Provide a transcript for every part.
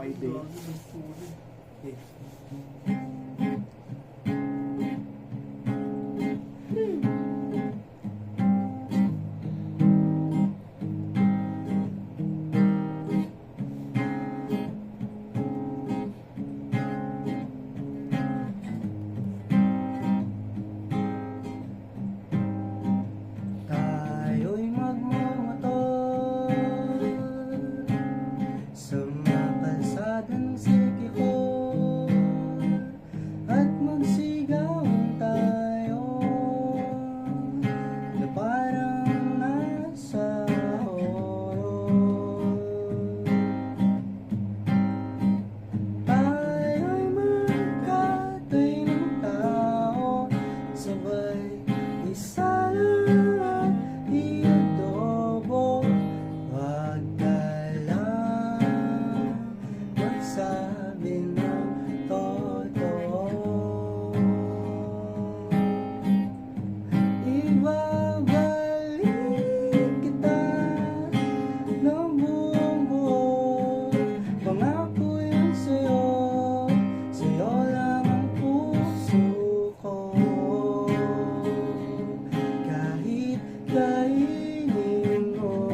my day. Okay. Tayo'y magmamotor sa mga kalsadang sikihor at magsigawan tayo na parang nasa horror. Tayo'y magkatay ng tao, sabay isa lang iadobo. Wag ka lang magsabi ng totoo. Ibabalik kita ng buong buo. Pangako yun sa'yo, sa'yo lang ang puso ko. Kahit kainin mo,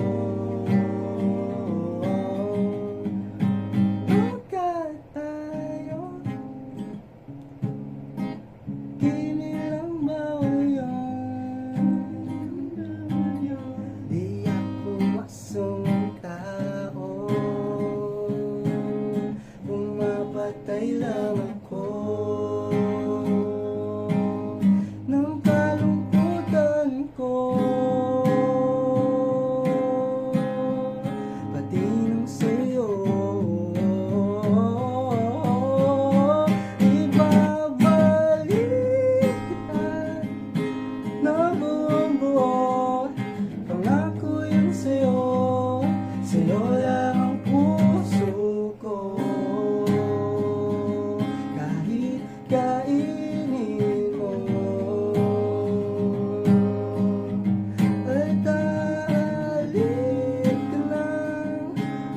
magkat tayo. Kinilang bawal yun. Di ako masamang tao, pumapatay lang ako ng kalungkutan ko, pati ng sa'yo. Ibabalik kita na buong buo. Pangako yun sa'yo, sa'yo lang ang puso ko. Kahit kainin mo ay talik ka lang.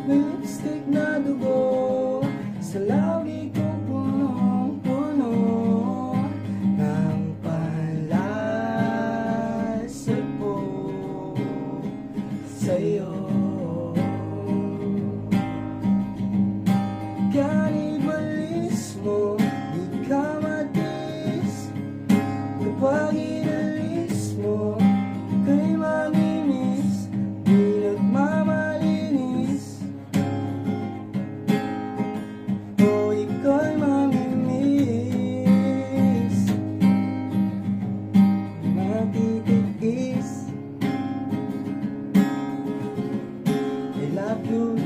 May lipstick na dugo sa labi kong punong-puno ng panlasip ko sa'yo. Kanibalismo, di ka matis. Kapag inalis mo, ika'y mamimiss. Di nagmamalinis, o ika'y mamimiss. Matitiis, I love you.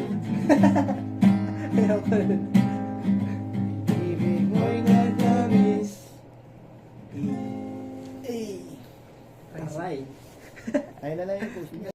Ibig mo'y naglamis. Aray. Ayun na lang yung puso niya.